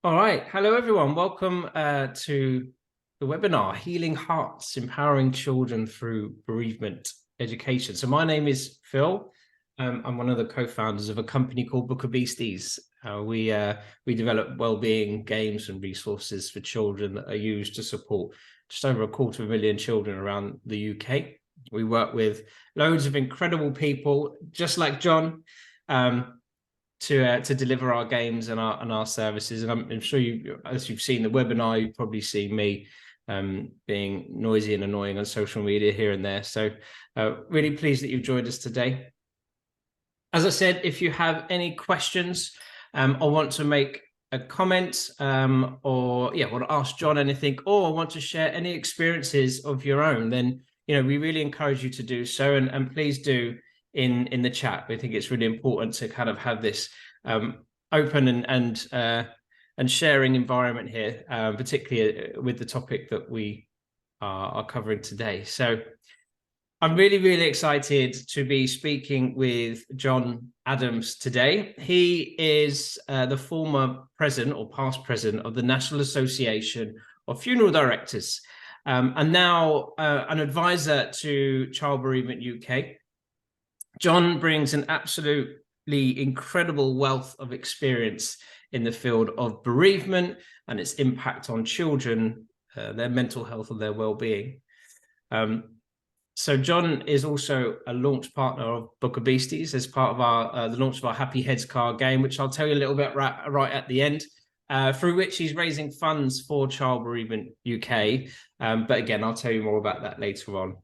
All right. Hello, everyone. Welcome to the webinar, Healing Hearts, Empowering Children Through Bereavement Education. So my name is Phil. I'm one of the co-founders of a company called Book of Beasties. We develop wellbeing games and resources for children that are used to support just over 250,000 children around the UK. We work with loads of incredible people, just like John, to deliver our games and our services. And I'm sure you, as you've seen the webinar, you've probably seen me being noisy and annoying on social media here and there. So really pleased that you've joined us today. As I said, if you have any questions or want to make a comment or want to ask John anything or want to share any experiences of your own, then we really encourage you to do so, and please do in the chat. We think it's really important to kind of have this open and sharing environment here, particularly with the topic that we are covering today. So I'm really excited to be speaking with John Adams today. He is the former president or past president of the National Association of Funeral Directors, and now an advisor to Child Bereavement UK. John brings an absolutely incredible wealth of experience in the field of bereavement and its impact on children, their mental health and their well-being. So John is also a launch partner of Book of Beasties as part of the launch of our Happy Heads card game, which I'll tell you a little bit right at the end, through which he's raising funds for Child Bereavement UK. But again, I'll tell you more about that later on.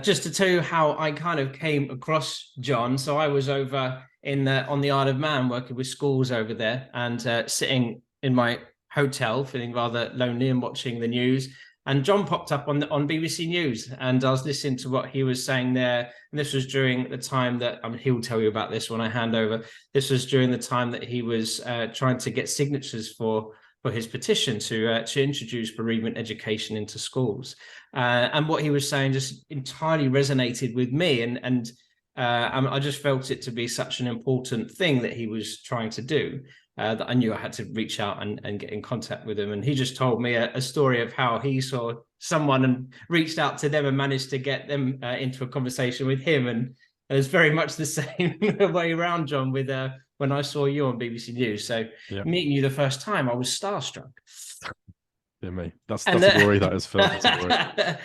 Just to tell you how I kind of came across John. So I was over on the Isle of Man working with schools over there, and sitting in my hotel feeling rather lonely and watching the news. And John popped up on BBC News, and I was listening to what he was saying there. And this was during the time that he'll tell you about this when I hand over. This was during the time that he was trying to get signatures for his petition to introduce bereavement education into schools. And what he was saying just entirely resonated with me, and I just felt it to be such an important thing that he was trying to do. That I knew I had to reach out and get in contact with him. And he just told me a story of how he saw someone and reached out to them and managed to get them into a conversation with him. And it was very much the same way around, John, with when I saw you on BBC News. So meeting you the first time, I was starstruck. Yeah, me. That's a glory, that is, Phil. That's a glory.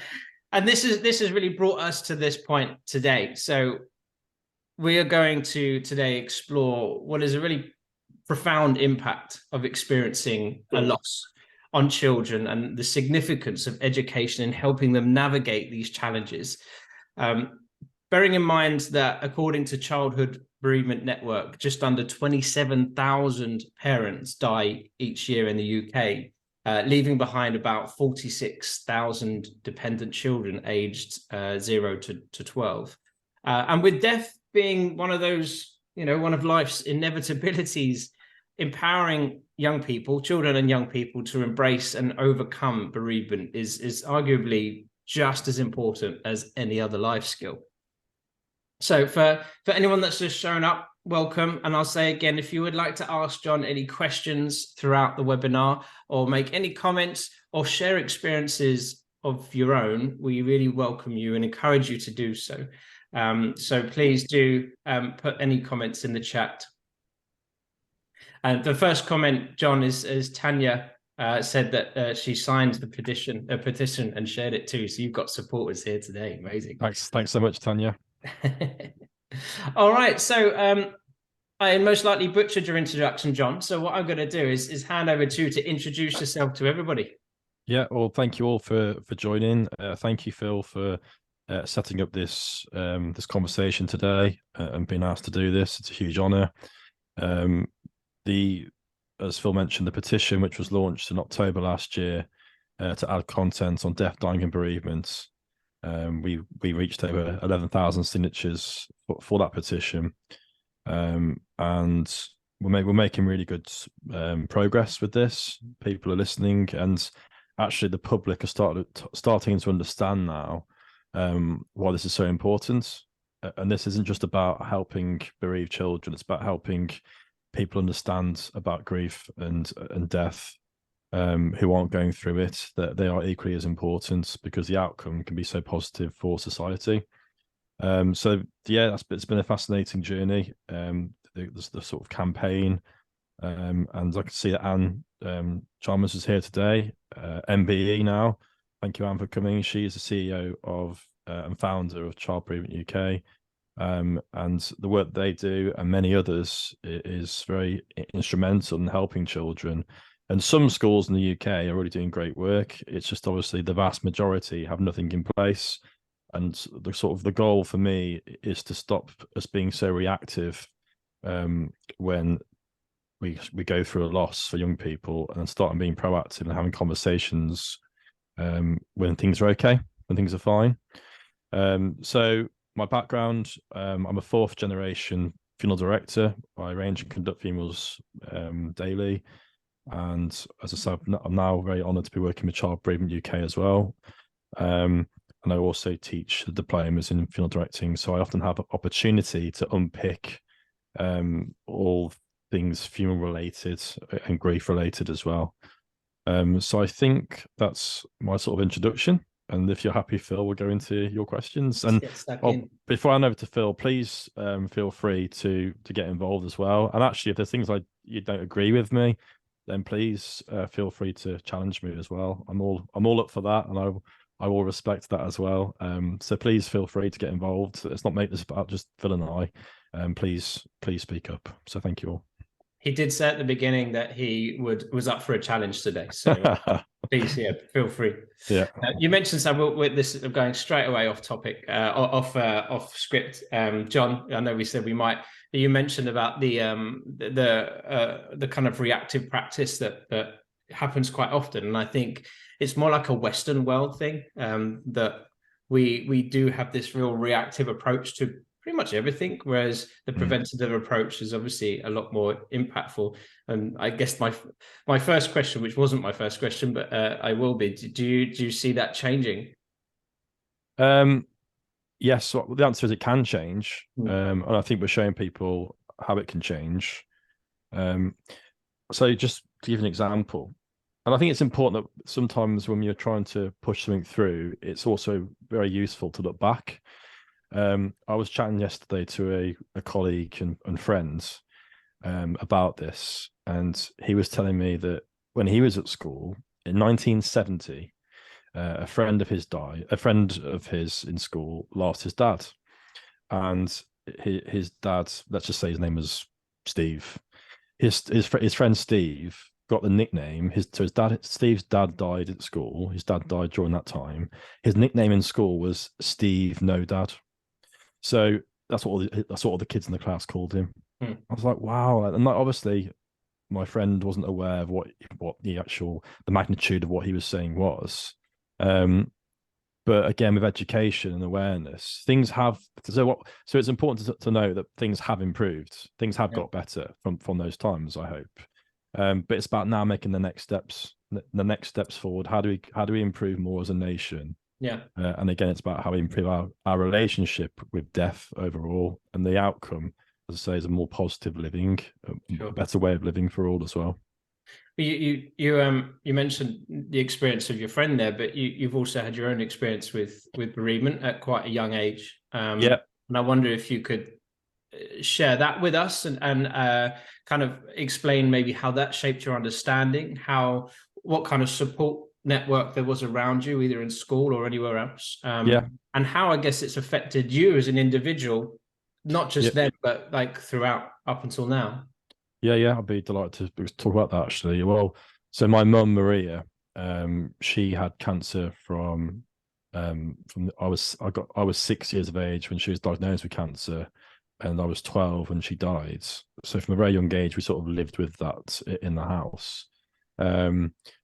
And this has really brought us to this point today. So we are going to today explore what is a really profound impact of experiencing a loss on children and the significance of education in helping them navigate these challenges. Bearing in mind that according to Childhood Bereavement Network, just under 27,000 parents die each year in the UK, leaving behind about 46,000 dependent children aged 0 to 12. And with death being one of those, one of life's inevitabilities, empowering children and young people to embrace and overcome bereavement is arguably just as important as any other life skill. So for anyone that's just shown up, welcome. And I'll say again, if you would like to ask John any questions throughout the webinar or make any comments or share experiences of your own, we really welcome you and encourage you to do so. So please do put any comments in the chat. And the first comment, John, is Tanya said that she signed the petition and shared it too. So you've got supporters here today. Amazing. Thanks so much, Tanya. All right. So I most likely butchered your introduction, John. So what I'm going to do is hand over to you to introduce yourself to everybody. Yeah. Well, thank you all for joining. Thank you, Phil, for setting up this conversation today and being asked to do this. It's a huge honor. As Phil mentioned, the petition, which was launched in October last year to add content on death, dying and bereavement, we reached over 11,000 signatures for that petition, and we're making really good progress with this. People are listening, and actually the public are starting to understand now why this is so important. And this isn't just about helping bereaved children; it's about helping people understand about grief and death, who aren't going through it, that they are equally as important, because the outcome can be so positive for society. So yeah, it's been a fascinating journey. The sort of campaign, and I can see that Anne Chalmers is here today, MBE now. Thank you, Anne, for coming. She is the CEO of and founder of Child Bereavement UK. And the work they do and many others is very instrumental in helping children. And some schools in the UK are already doing great work. It's just obviously the vast majority have nothing in place. And the sort of the goal for me is to stop us being so reactive when we go through a loss for young people, and start being proactive and having conversations when things are okay, when things are fine. So my background, I'm a fourth generation funeral director. I arrange and conduct funerals daily. And as I said, I'm now very honoured to be working with Child Bereavement UK as well. And I also teach the diplomas in funeral directing. So I often have an opportunity to unpick all things funeral related and grief related as well. So I think that's my sort of introduction. And if you're happy, Phil, we'll go into your questions. And before I hand over to Phil, please feel free to get involved as well. And actually, if there's things you don't agree with me, then please feel free to challenge me as well. I'm all up for that, and I will respect that as well. So please feel free to get involved. Let's not make this about just Phil and I. Please speak up. So thank you all. He did say at the beginning that he was up for a challenge today. So please, yeah, feel free. Yeah. You mentioned some with this going straight away off topic, off script. John, I know we said we might. You mentioned about the kind of reactive practice that happens quite often, and I think it's more like a Western world thing, that we do have this real reactive approach to pretty much everything, whereas the preventative approach is obviously a lot more impactful. And I guess my first question, which wasn't my first question, but I will be, do you see that changing? Yes, so the answer is it can change. And I think we're showing people how it can change. So just to give an example, and I think it's important that sometimes when you're trying to push something through, it's also very useful to look back. I was chatting yesterday to a colleague and friends about this, and he was telling me that when he was at school in 1970, a friend of his in school lost his dad, and his dad, let's just say his name was Steve. His friend Steve got the nickname. Steve's dad died at school. His dad died during that time. His nickname in school was Steve No Dad. So that's what all the kids in the class called him. I was like, wow. And like, obviously, my friend wasn't aware of what the magnitude of what he was saying was. But again, with education and awareness, things have. So it's important to know that things have improved. Things have got better from those times, I hope. But it's about now making the next steps forward. How do we improve more as a nation? Yeah. And again, it's about how we improve our relationship with death overall, and the outcome, as I say, is a more positive living, a better way of living for all as well. You mentioned the experience of your friend there, but you've also had your own experience with bereavement at quite a young age. And I wonder if you could share that with us and kind of explain maybe how that shaped your understanding, what kind of support network there was around you, either in school or anywhere else, and how I guess it's affected you as an individual, not just then, but like throughout up until now. Yeah, I'd be delighted to talk about that actually. Well, so my mum Maria, she had cancer from I was 6 years of age when she was diagnosed with cancer, and I was 12 when she died. So from a very young age, we sort of lived with that in the house.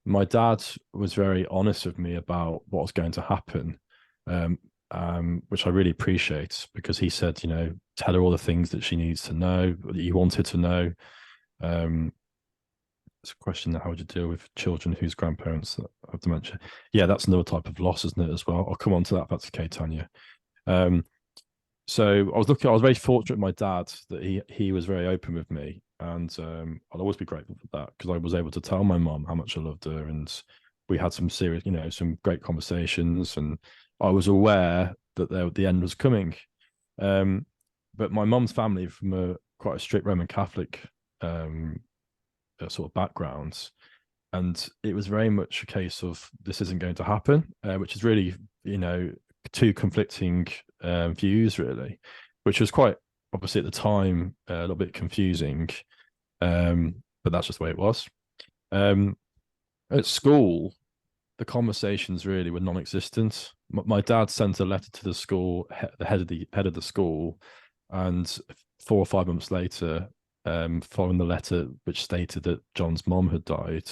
My dad was very honest with me about what was going to happen, which I really appreciate, because he said, tell her all the things that she needs to know, that you wanted to know. It's a question that how would you deal with children whose grandparents have dementia? Yeah, that's another type of loss, isn't it, as well? I'll come on to that if that's okay, Tanya. So I was very fortunate with my dad that he was very open with me, and I'll always be grateful for that, because I was able to tell my mum how much I loved her, and we had some serious, some great conversations, and I was aware that the end was coming. But my mum's family, from quite a strict Roman Catholic sort of background, and it was very much a case of this isn't going to happen, which is really, two conflicting views, really, which was quite, obviously at the time, a little bit confusing, but that's just the way it was. At school, the conversations really were non-existent. My dad sent a letter to the school, the head of the school, and 4 or 5 months later, following the letter which stated that John's mom had died,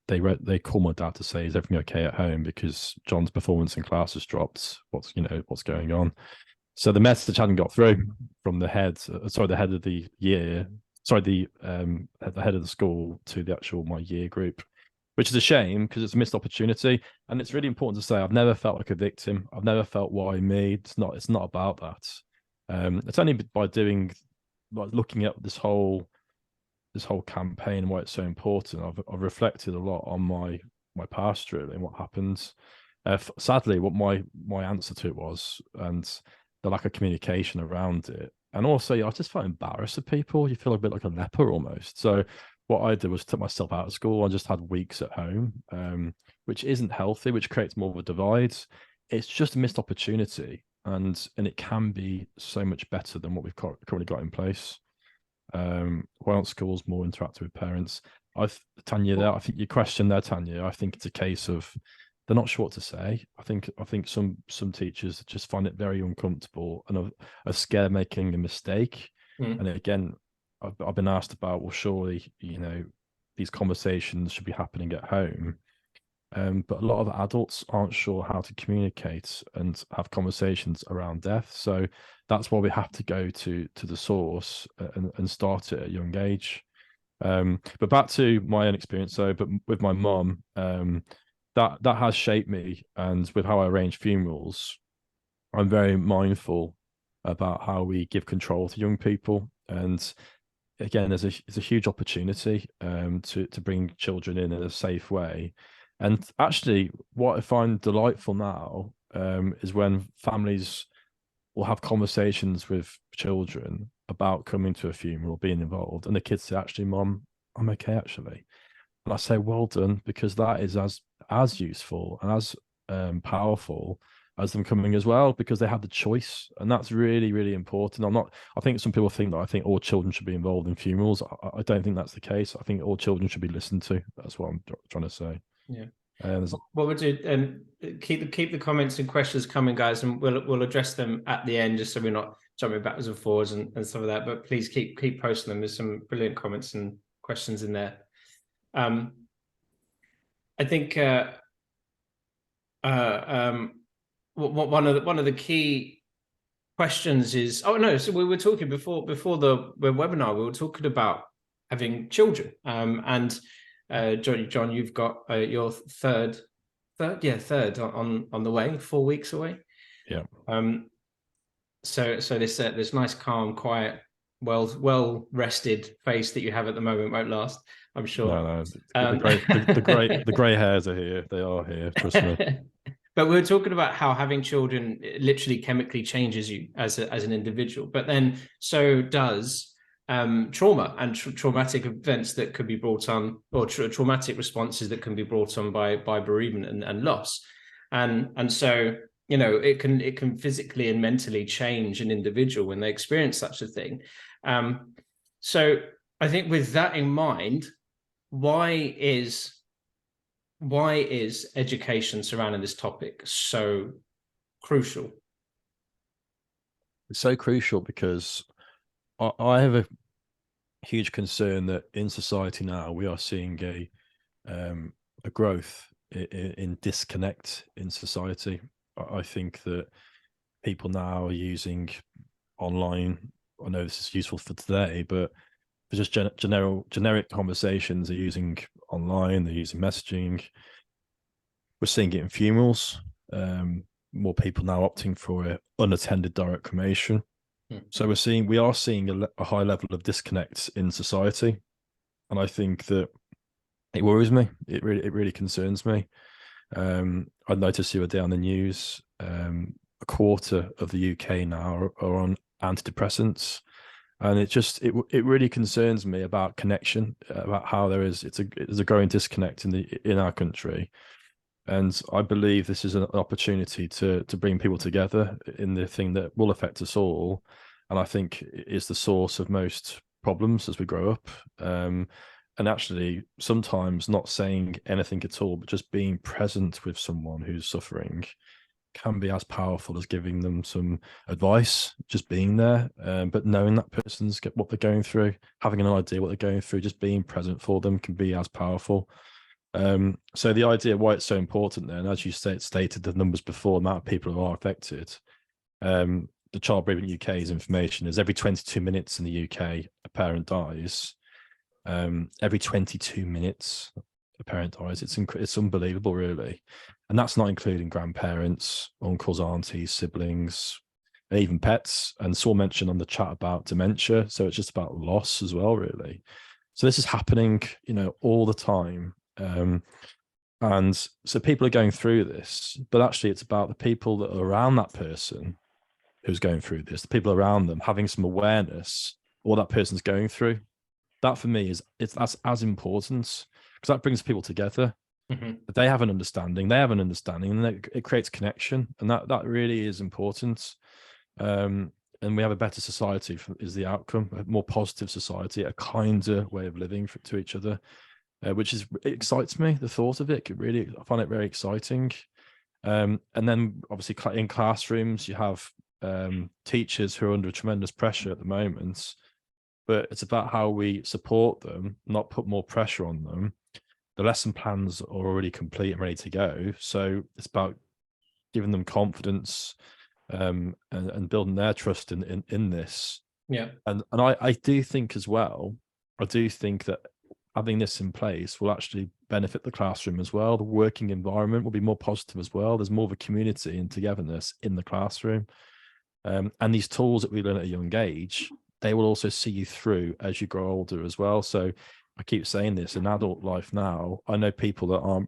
they called my dad to say, is everything okay at home, because John's performance in class has dropped. What's going on? So the message hadn't got through from the head of the year, the head of the school, to the actual my year group, which is a shame, because it's a missed opportunity. And it's really important to say, I've never felt like a victim. I've never felt, why me? It's not about that. It's only by looking at this whole campaign and why it's so important. I've reflected a lot on my past, really, and what happened. Sadly, what my answer to it was, and the lack of communication around it. And also, I just felt embarrassed of people. You feel a bit like a leper almost. So what I did was took myself out of school. I just had weeks at home, which isn't healthy, which creates more of a divide. It's just a missed opportunity, and it can be so much better than what we've currently got in place. Why aren't schools more interactive with parents? Tanya, there, I think your question there, Tanya, I think it's a case of they're not sure what to say. I think some teachers just find it very uncomfortable and are scared making a mistake. And again, I've been asked about, well, surely, these conversations should be happening at home. But a lot of adults aren't sure how to communicate and have conversations around death. So that's why we have to go to the source and start it at a young age. But back to my own experience. But with my mum, that has shaped me. And with how I arrange funerals, I'm very mindful about how we give control to young people. And again, there's a huge opportunity to bring children in a safe way. And actually, what I find delightful now is when families will have conversations with children about coming to a funeral, being involved, and the kids say, actually, Mom, I'm okay, actually. And I say, well done, because that is as useful and as powerful as them coming as well, because they have the choice. And that's really, really important. I think some people think that I think all children should be involved in funerals. I don't think that's the case. I think all children should be listened to. That's what I'm trying to say. Yeah. What we'll do, keep the comments and questions coming, guys, and we'll address them at the end, just so we're not jumping backwards and forwards and stuff like that. But please keep posting them. There's some brilliant comments and questions in there. I think one of the key questions is, so we were talking before the webinar, we were talking about having children, and John, you've got your third on the way, 4 weeks away. Yeah. So this nice, calm, quiet, well rested face that you have at the moment won't last, I'm sure. No, the grey hairs are here. They are here. Trust me. But we were talking about how having children literally chemically changes you as an individual, but then so does trauma and traumatic events that could be brought on, or traumatic responses that can be brought on by bereavement and loss, and so it can physically and mentally change an individual when they experience such a thing. So I think with that in mind, why is education surrounding this topic so crucial? It's so crucial because I have a huge concern that in society now we are seeing a growth in disconnect in society. I think that people now are using online. I know this is useful for today, but for just generic conversations, they're using online, they're using messaging. We're seeing it in funerals. More people now opting for unattended direct cremation. So we are seeing a high level of disconnect in society, and I think that it worries me. It really concerns me. I noticed the other day on the news, a quarter of the UK now are on antidepressants, and it really concerns me about connection, about how there's a growing disconnect in our country. And I believe this is an opportunity to bring people together in the thing that will affect us all, and I think is the source of most problems as we grow up. And actually, sometimes not saying anything at all, but just being present with someone who's suffering can be as powerful as giving them some advice. Just being there, but knowing that person's what they're going through, having an idea what they're going through, just being present for them can be as powerful. So the idea why it's so important then, as you stated the numbers before, the amount of people who are affected, the Child Bereavement UK's information is every 22 minutes in the UK a parent dies. Every 22 minutes a parent dies. It's unbelievable, really. And that's not including grandparents, uncles, aunties, siblings, even pets. And Saul mentioned on the chat about dementia, so it's just about loss as well, really. So this is happening, all the time. And so people are going through this, but actually it's about the people that are around that person who's going through this, the people around them having some awareness of what that person's going through. That for me that's as important, because that brings people together. Mm-hmm. They have an understanding, and it creates connection, and that really is important. And we have a better society is the outcome, a more positive society, a kinder way of living to each other. Which it excites me, the thought of it. I find it very exciting. And then obviously in classrooms, you have teachers who are under tremendous pressure at the moment, but it's about how we support them, not put more pressure on them. The lesson plans are already complete and ready to go. So it's about giving them confidence and building their trust in this. Yeah. And I do think as well, that having this in place will actually benefit the classroom as well. The working environment will be more positive as well. There's more of a community and togetherness in the classroom. And these tools that we learn at a young age, they will also see you through as you grow older as well. So I keep saying this, in adult life now, I know people that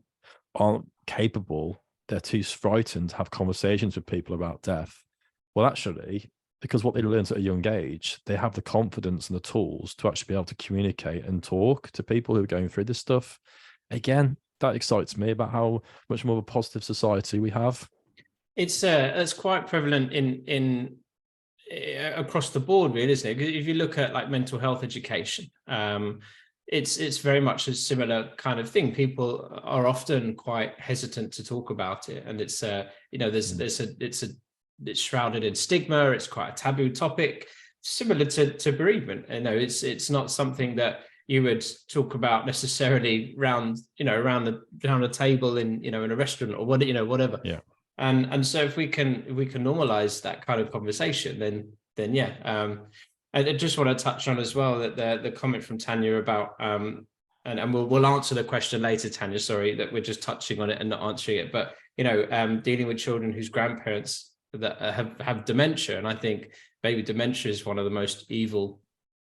aren't capable, they're too frightened to have conversations with people about death. Well, actually, because what they learned at a young age, they have the confidence and the tools to actually be able to communicate and talk to people who are going through this stuff. Again, that excites me about how much more of a positive society we have. It's quite prevalent in across the board, really, isn't it? If you look at like mental health education, it's very much a similar kind of thing. People are often quite hesitant to talk about it, and it's it's shrouded in stigma. It's quite a taboo topic, similar to bereavement. It's not something that you would talk about necessarily around the table in a restaurant or whatever. Yeah. And so if we can normalize that kind of conversation, then yeah. I just want to touch on as well that the comment from Tanya about and we'll answer the question later, Tanya. Sorry that we're just touching on it and not answering it, but dealing with children whose grandparents that have dementia, and I think maybe dementia is one of the most evil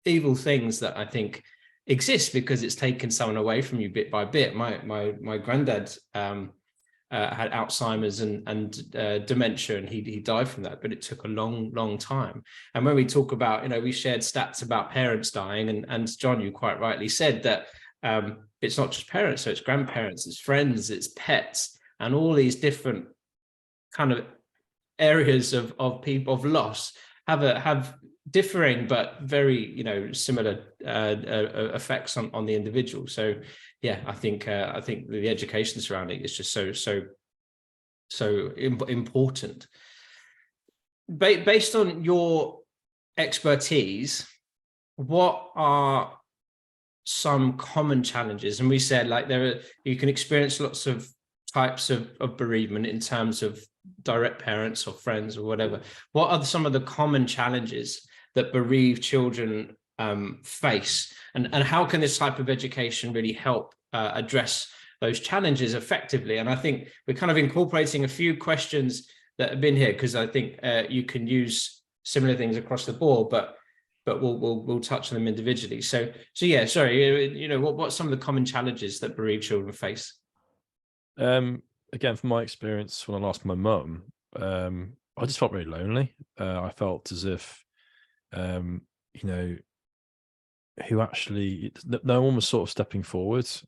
things that I think exists, because it's taken someone away from you bit by bit. My granddad had Alzheimer's and dementia, and he died from that, but it took a long time. And when we talk about, we shared stats about parents dying, and John, you quite rightly said that it's not just parents, so it's grandparents, it's friends, it's pets, and all these different kind of areas of people of loss have differing but very similar effects on the individual. So yeah, I think the education surrounding is just so important. Based on your expertise, what are some common challenges? And we said you can experience lots of types of bereavement in terms of direct parents or friends or whatever. What are some of the common challenges that bereaved children face, and how can this type of education really help address those challenges effectively? And I think we're kind of incorporating a few questions that have been here, because I think you can use similar things across the board, but we'll touch on them individually. So yeah, sorry, what's some of the common challenges that bereaved children face? Again, from my experience, when I lost my mum, I just felt very lonely. I felt as if, um, you know, who actually, no one was sort of stepping forwards.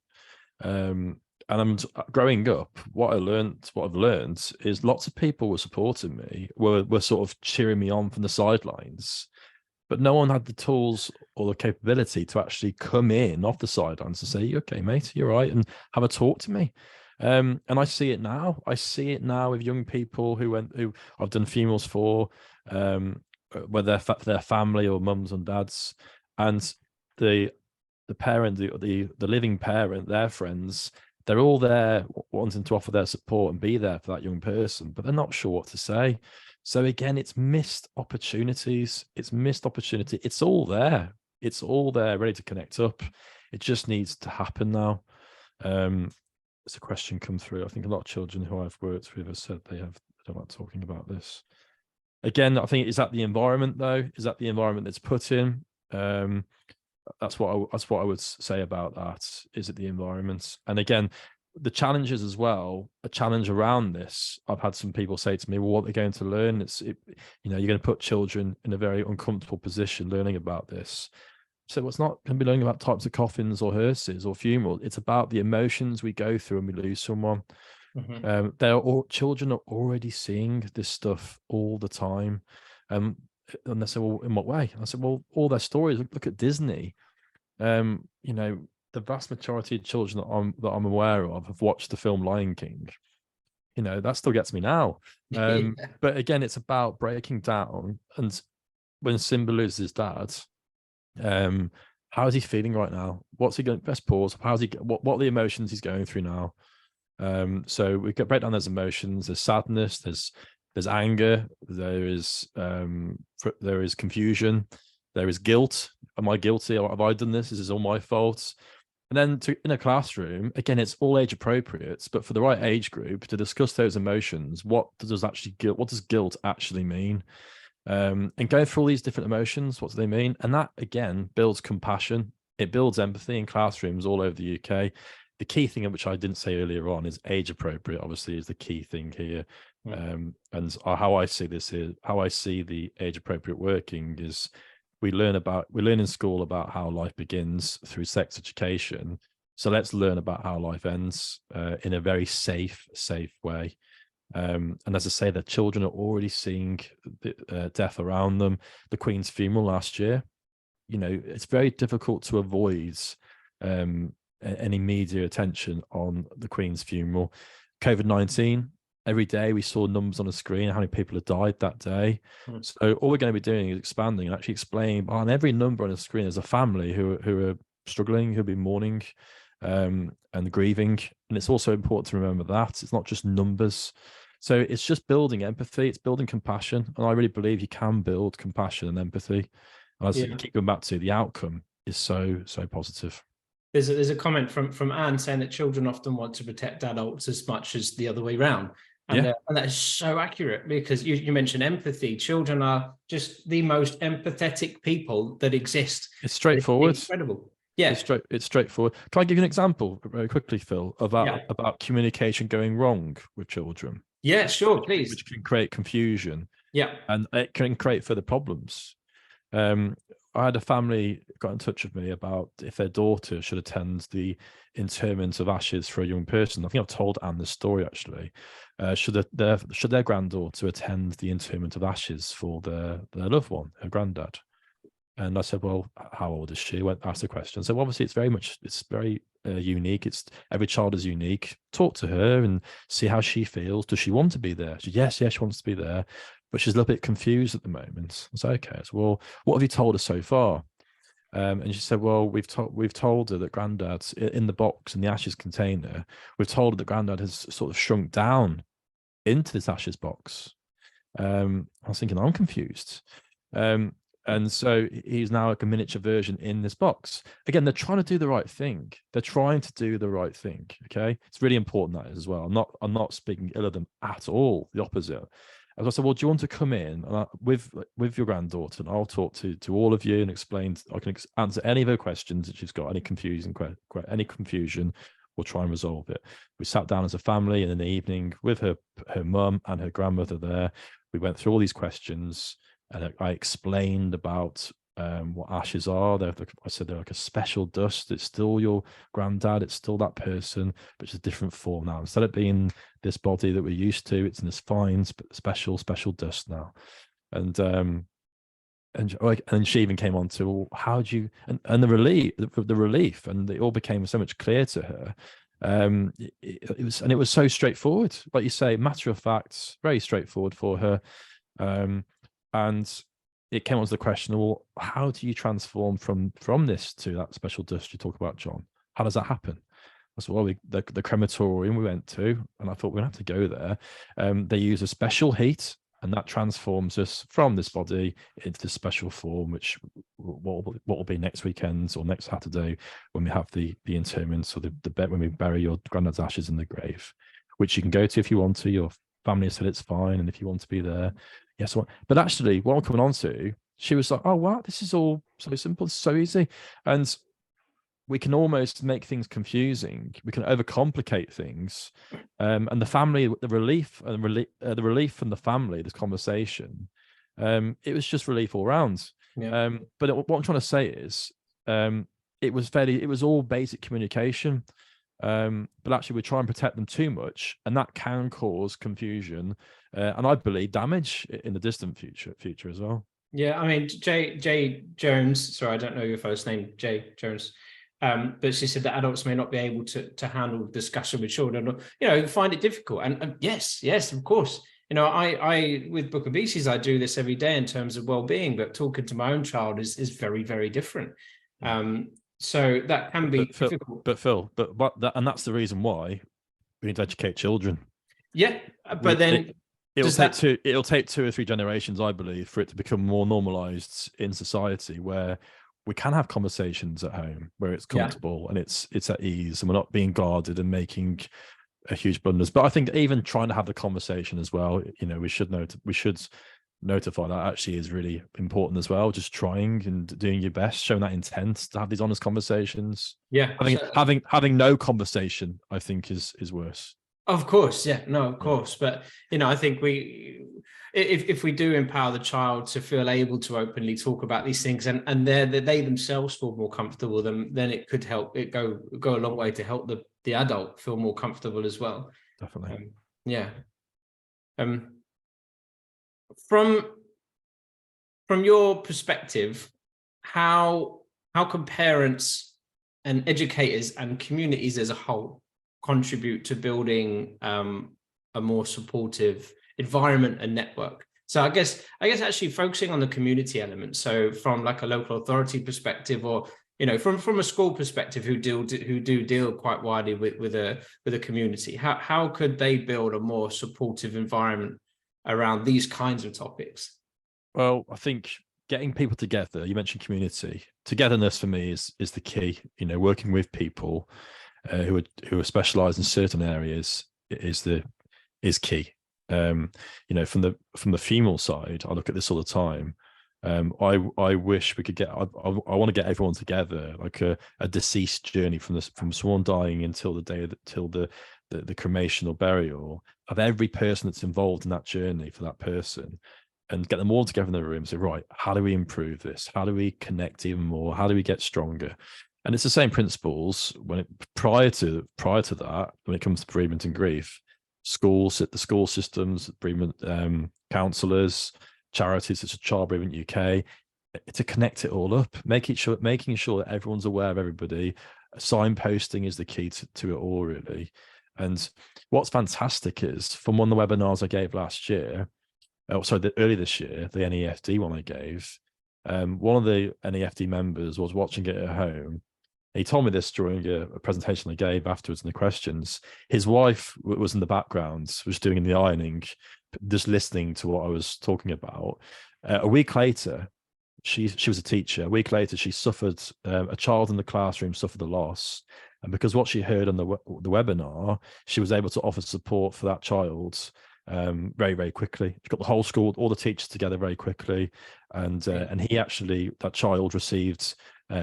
And I'm growing up. What I've learned is lots of people were supporting me, were sort of cheering me on from the sidelines, but no one had the tools or the capability to actually come in off the sidelines and say, "Okay, mate, you're right," and have a talk to me. And I see it now. I see it now with young people who I've done funerals for, whether their family or mums and dads, and the parent, the living parent, their friends, they're all there wanting to offer their support and be there for that young person, but they're not sure what to say. So again, it's missed opportunities. It's missed opportunity. It's all there. It's all there, ready to connect up. It just needs to happen now. There's a question come through. I think a lot of children who I've worked with have said they don't like talking about this. Again, I think, is that the environment though? Is that the environment that's put in? That's what I would say about that. Is it the environment? And again, the challenges as well, a challenge around this. I've had some people say to me, well, what they're going to learn, you're going to put children in a very uncomfortable position learning about this. So it's not going to be learning about types of coffins or hearses or funerals. It's about the emotions we go through when we lose someone. Children are already seeing this stuff all the time. And they say, well, in what way? I said, well, all their stories, look at Disney. The vast majority of children that I'm aware of have watched the film Lion King. That still gets me now. But again, it's about breaking down. And when Simba loses his dad, how is he feeling right now? What's he going? Best pause. How's he? What are the emotions he's going through now? So we can break down those emotions. There's sadness. There's anger. There is confusion. There is guilt. Am I guilty? Have I done this? Is this all my fault? And then in a classroom, again, it's all age appropriate, but for the right age group to discuss those emotions. What does guilt actually mean? And going through all these different emotions, what do they mean? And that again builds compassion. It builds empathy in classrooms all over the UK. The key thing, which I didn't say earlier on, is age appropriate. Obviously, is the key thing here. And how I see this is how I see the age appropriate working is we learn in school about how life begins through sex education. So let's learn about how life ends in a very safe way. And as I say, the children are already seeing the death around them. The Queen's funeral last year, it's very difficult to avoid any media attention on the Queen's funeral. COVID-19, every day we saw numbers on the screen, how many people had died that day. So all we're going to be doing is expanding and actually explaining on every number on the screen there's a family who are struggling, who'll be mourning and grieving. And it's also important to remember that it's not just numbers. So it's just building empathy, it's building compassion. And I really believe you can build compassion and empathy. And as you keep going back to, the outcome is so positive. There's a comment from Anne saying that children often want to protect adults as much as the other way around. And that is so accurate, because you mentioned empathy. Children are just the most empathetic people that exist. It's straightforward. It's incredible. Yeah. It's straightforward. Can I give you an example very quickly, Phil, about communication going wrong with children? Yeah, sure, please. Which can create confusion. Yeah. And it can create further problems. I had a family got in touch with me about if their daughter should attend the interment of ashes for a young person. I think I've told Anne the story actually. Should their granddaughter attend the interment of ashes for their loved one, her granddad? And I said, well, how old is she? Asked the question. So obviously it's very unique. Every child is unique. Talk to her and see how she feels. Does she want to be there? She said, yes, she wants to be there, but she's a little bit confused at the moment. I said, okay. So, well, what have you told her so far? And she said, well, we've told her that Granddad's in the box in the ashes container. We've told her that Granddad has sort of shrunk down into this ashes box. I was thinking, I'm confused. And so he's now like a miniature version in this box. Again, they're trying to do the right thing. Okay, it's really important that as well. I'm not speaking ill of them at all. The opposite. As I said, well, do you want to come in with your granddaughter, and I'll talk to all of you and explain. I can answer any of her questions if she's got any confusion. We'll try and resolve it. We sat down as a family, and in the evening with her mum and her grandmother there, we went through all these questions, and I explained about what ashes are. I said they're like a special dust. It's still your granddad. It's still that person, but it's a different form now. Instead of being this body that we're used to, it's in this fine, special dust now. And she even came on to, well, how do you, and the relief, and it all became so much clear to her. It was so straightforward, like you say, matter of fact, very straightforward for her. And it came on to the question, well, how do you transform from this to that special dust you talk about, John? How does that happen? I said, well, the crematorium we went to, and I thought we're going to have to go there. They use a special heat, and that transforms us from this body into this special form, which what will be next weekend or next Saturday when we have the interment, or the bed when we bury your granddad's ashes in the grave, which you can go to if you want to. Your family said it's fine, and if you want to be there, yes. But actually, what I'm coming on to, she was like, oh wow, this is all so simple, so easy. And we can almost make things confusing. We can overcomplicate things. And the family, the relief from the family, this conversation, it was just relief all round. Yeah. But what I'm trying to say is, it was all basic communication. But actually we try and protect them too much, and that can cause confusion, and I believe damage in the distant future as well. Yeah, I mean, Jay Jones, sorry, I don't know your first name, Jay Jones, but she said that adults may not be able to handle discussion with children, or, find it difficult. And yes, of course. I with Book of Beasties, I do this every day in terms of well-being, but talking to my own child is very, very different. So that can be difficult. Phil, and that's the reason why we need to educate children. Yeah, but then it'll take 2 or 3 generations, I believe, for it to become more normalized in society, where we can have conversations at home where it's comfortable and it's at ease, and we're not being guarded and making a huge blunders. But I think even trying to have the conversation as well, we should notify that actually is really important as well. Just trying and doing your best, showing that intent to have these honest conversations. Yeah, having no conversation, I think, is worse. Of course, yeah, no, of course. But I think if we do empower the child to feel able to openly talk about these things, and they themselves feel more comfortable, then it could help it go a long way to help the adult feel more comfortable as well. Definitely. From your perspective, how can parents and educators and communities as a whole contribute to building a more supportive environment and network? So I guess actually focusing on the community element. So from like a local authority perspective, or from a school perspective, who do deal quite widely with a community, how could they build a more supportive environment around these kinds of topics? Well, I think getting people together, you mentioned community, togetherness for me is the key. Working with people who are specialized in certain areas is key. From the female side, I look at this all the time. I wish we could I want to get everyone together, like a deceased journey from someone dying until the cremation or burial of every person that's involved in that journey for that person, and get them all together in the room and say, right, how do we improve this? How do we connect even more? How do we get stronger? And it's the same principles prior to that, when it comes to bereavement and grief. The school systems, bereavement counsellors, charities such as Child Bereavement UK, to connect it all up, making sure that everyone's aware of everybody. Signposting is the key to it all, really. And what's fantastic is, from one of the webinars I gave last year, early this year, the NEFD one I gave, one of the NEFD members was watching it at home. He told me this during a presentation I gave afterwards in the questions. His wife was in the background, was doing the ironing, just listening to what I was talking about. A week later, she was a teacher. A week later, she suffered, a child in the classroom suffered a loss. And because what she heard on the webinar, she was able to offer support for that child. very, very quickly. He got the whole school, all the teachers together very quickly, and he actually, that child received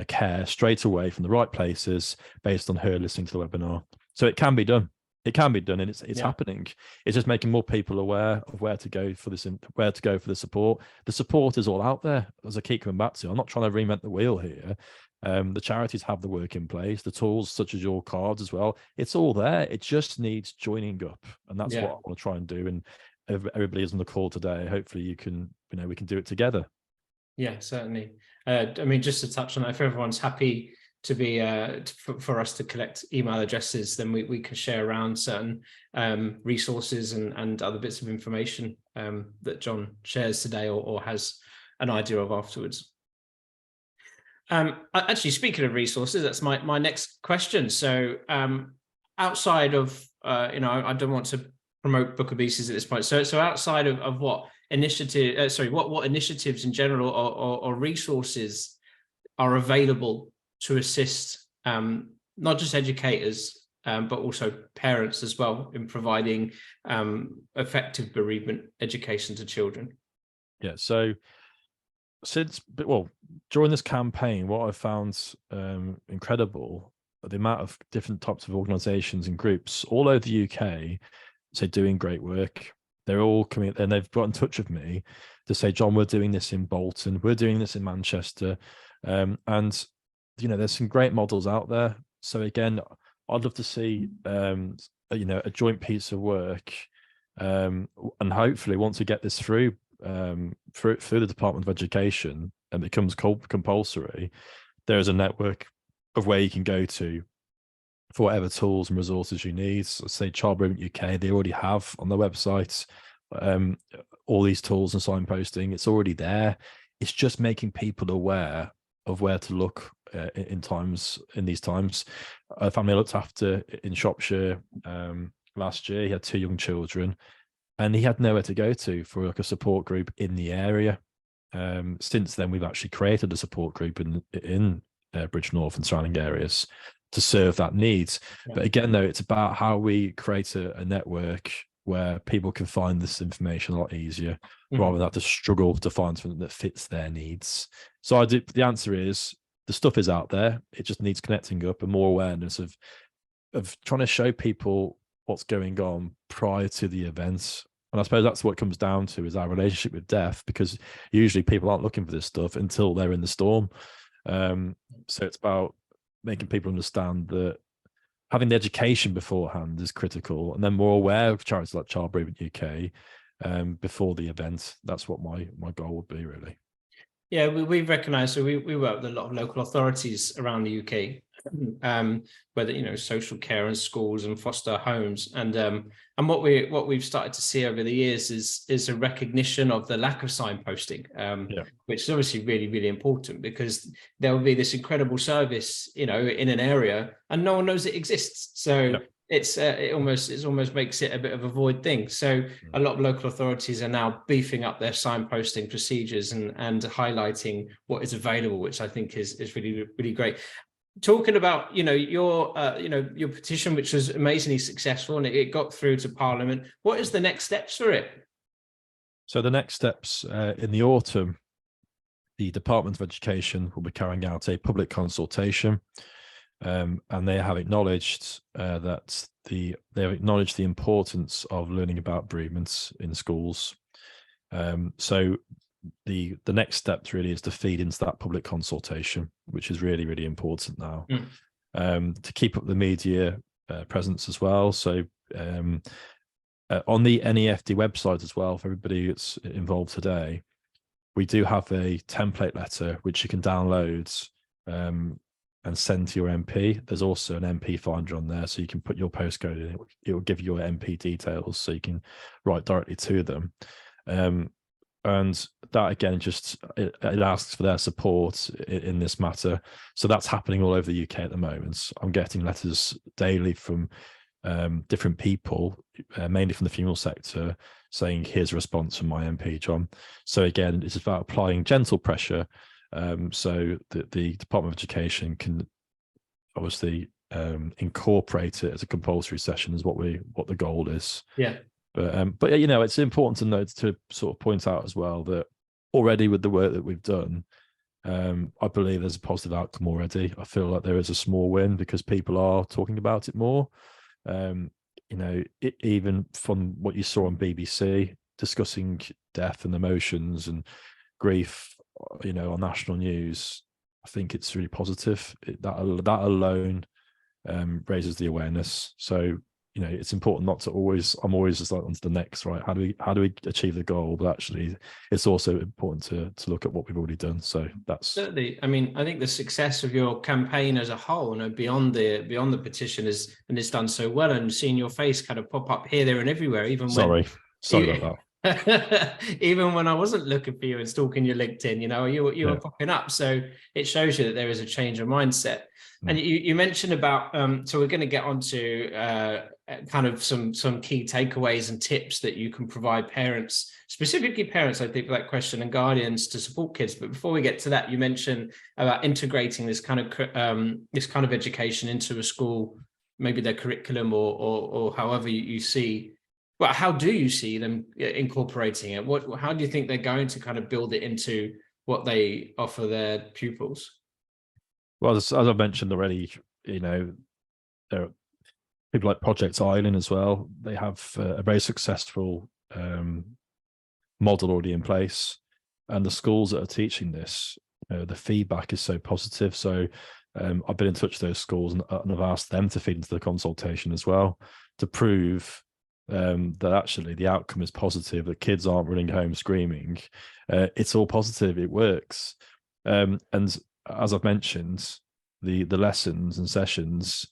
care straight away from the right places based on her listening to the webinar. So it can be done. It can be done, and it's happening. It's just making more people aware of where to go for this, where to go for the support. The support is all out there, as I keep coming back to. I'm not trying to reinvent the wheel here. The charities have the work in place, the tools such as your cards as well. It's all there. It just needs joining up, and that's what I want to try and do. And everybody is on the call today. Hopefully, we can do it together. Yeah, certainly. I mean, just to touch on that, if everyone's happy to be for us to collect email addresses, then we can share around certain resources and other bits of information that John shares today or has an idea of afterwards. Actually, speaking of resources, that's my next question. So outside of, I don't want to promote Book of Beasties at this point. So outside of what initiative, what initiatives in general or resources are available to assist not just educators, but also parents as well in providing effective bereavement education to children? Yeah, so during this campaign, what I found incredible, the amount of different types of organizations and groups all over the UK, doing great work. They're all coming, and they've got in touch with me to say, John, we're doing this in Bolton, we're doing this in Manchester, and there's some great models out there. So again, I'd love to see a joint piece of work, and hopefully once we get this through the Department of Education and becomes compulsory, there is a network of where you can go to for whatever tools and resources you need. So say Child Bereavement UK, they already have on their website all these tools and signposting. It's already there. It's just making people aware of where to look in these times. A family I looked after in Shropshire last year, he had 2 young children, and he had nowhere to go to for like a support group in the area. Since then, we've actually created a support group in Bridgnorth and surrounding areas to serve that need. Yeah. But again, though, it's about how we create a network where people can find this information a lot easier, rather than have to struggle to find something that fits their needs. So the answer is, the stuff is out there. It just needs connecting up and more awareness of trying to show people what's going on prior to the event. And I suppose that's what it comes down to, is our relationship with death, because usually people aren't looking for this stuff until they're in the storm. So it's about making people understand that having the education beforehand is critical, and then more aware of charities like Child Bereavement UK before the event. That's what my goal would be, really. Yeah, we've recognised, so we work with a lot of local authorities around the UK, whether social care and schools and foster homes, and what we've started to see over the years is a recognition of the lack of signposting, which is obviously really, really important, because there will be this incredible service in an area and no one knows it exists. So it almost makes it a bit of a void thing. So a lot of local authorities are now beefing up their signposting procedures and highlighting what is available, which I think is really, really great. Talking about your petition, which was amazingly successful and it got through to Parliament, what is the next steps for it? So the next steps in the autumn, the Department of Education will be carrying out a public consultation, and they have acknowledged the importance of learning about bereavements in schools. So the next step really is to feed into that public consultation, which is really, really important now. To keep up the media presence as well. So on the NEFD website as well, for everybody that's involved today, we do have a template letter which you can download and send to your MP. There's also an MP finder on there, so you can put your postcode in. It will give you your MP details, so you can write directly to them. And that, again, it asks for their support in this matter. So that's happening all over the UK at the moment. I'm getting letters daily from different people, mainly from the funeral sector, saying, here's a response from my MP, John. So again, it's about applying gentle pressure, so that the Department of Education can obviously incorporate it as a compulsory session, is what the goal is. Yeah. But you know, it's important to note, to sort of point out as well, that already with the work that we've done, I believe there's a positive outcome already. I feel like there is a small win because people are talking about it more. You know, even from what you saw on BBC discussing death and emotions and grief, you know, on national news, I think it's really positive. That alone raises the awareness. So, you know, it's important not to always, I'm always just like, on to the next, right? How do we achieve the goal? But actually, it's also important to look at what we've already done. So that's certainly. I mean, I think the success of your campaign as a whole, you know, beyond the petition, is, and it's done so well, and seeing your face kind of pop up here, there, and everywhere, even sorry when about that. even when I wasn't looking for you and stalking your LinkedIn, you know, you were popping up. So it shows you that there is a change of mindset. And you mentioned about so we're going to get onto kind of some key takeaways and tips that you can provide parents, specifically parents, I think, for that question, and guardians to support kids. But before we get to that, you mentioned about integrating this kind of education into a school, maybe their curriculum, or however you see. Well, how do you see them incorporating it? How do you think they're going to kind of build it into what they offer their pupils? Well, as I've mentioned already, you know, there are people like Project Island as well. They have a very successful model already in place, and the schools that are teaching this, the feedback is so positive. So I've been in touch with those schools, and I've asked them to feed into the consultation as well, to prove that actually the outcome is positive, that kids aren't running home screaming. It's all positive, it works. And as I've mentioned, the lessons and sessions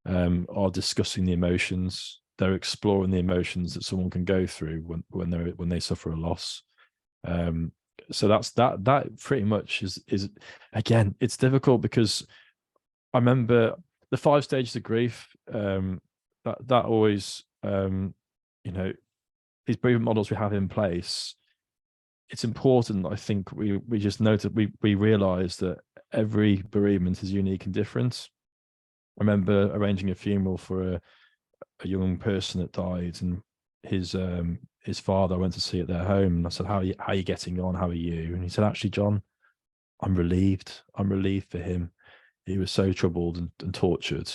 are discussing the emotions. They're exploring the emotions that someone can go through when they suffer a loss. So that pretty much is again, it's difficult because I remember the 5 stages of grief. That always, you know, these bereavement models we have in place, it's important. I think we just noted, we realize that every bereavement is unique and different. I remember arranging a funeral for a young person that died, and his father, I went to see at their home, and I said, how are you getting on? How are you? And he said, actually, John, I'm relieved for him. He was so troubled and tortured.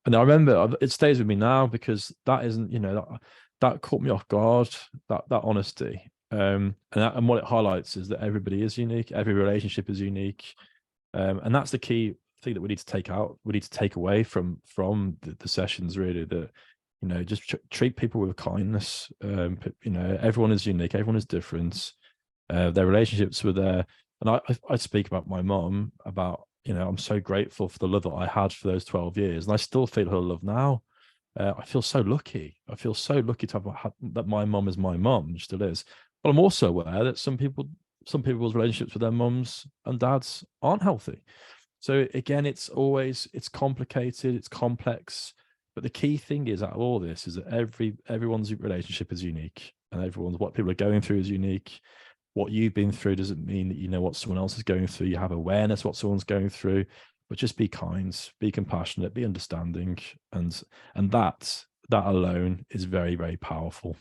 And I remember, it stays with me now, because that isn't, you know, that caught me off guard, that honesty. And what it highlights is that everybody is unique, every relationship is unique. And that's the key thing that we need to take away from the sessions, really, that, you know, just treat people with kindness. You know, everyone is unique, everyone is different. Their relationships were there. And I speak about my mom, about, you know, I'm so grateful for the love that I had for those 12 years. And I still feel her love now. I feel so lucky. I feel so lucky to have that my mom is my mom, still is. But I'm also aware that some people's relationships with their mums and dads aren't healthy. So again, it's complicated, it's complex. But the key thing is, out of all this, is that everyone's relationship is unique, and what people are going through is unique. What you've been through doesn't mean that you know what someone else is going through. You have awareness what someone's going through, but just be kind, be compassionate, be understanding, and that alone is very, very powerful.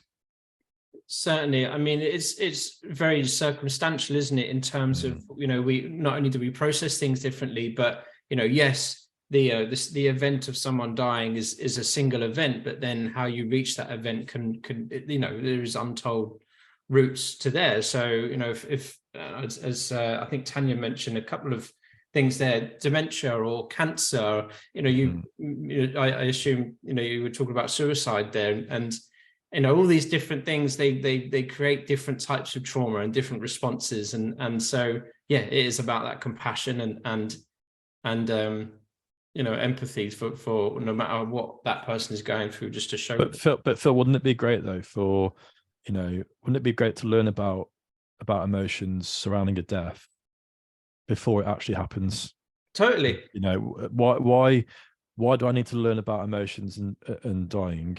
Certainly. I mean, it's very circumstantial, isn't it, in terms of, you know, we not only do we process things differently, but, you know, yes, the event of someone dying is a single event, but then how you reach that event can you know, there is untold routes to there. So, you know, if as I think Tanya mentioned a couple of things there, dementia or cancer, you know, I assume, you know, you were talking about suicide there, and you know, all these different things, they create different types of trauma and different responses, and so yeah, it is about that compassion and you know, empathy for no matter what that person is going through, just to show. But Phil, wouldn't it be great though, for, you know, wouldn't it be great to learn about emotions surrounding a death before it actually happens? Totally. You know, why do I need to learn about emotions and dying?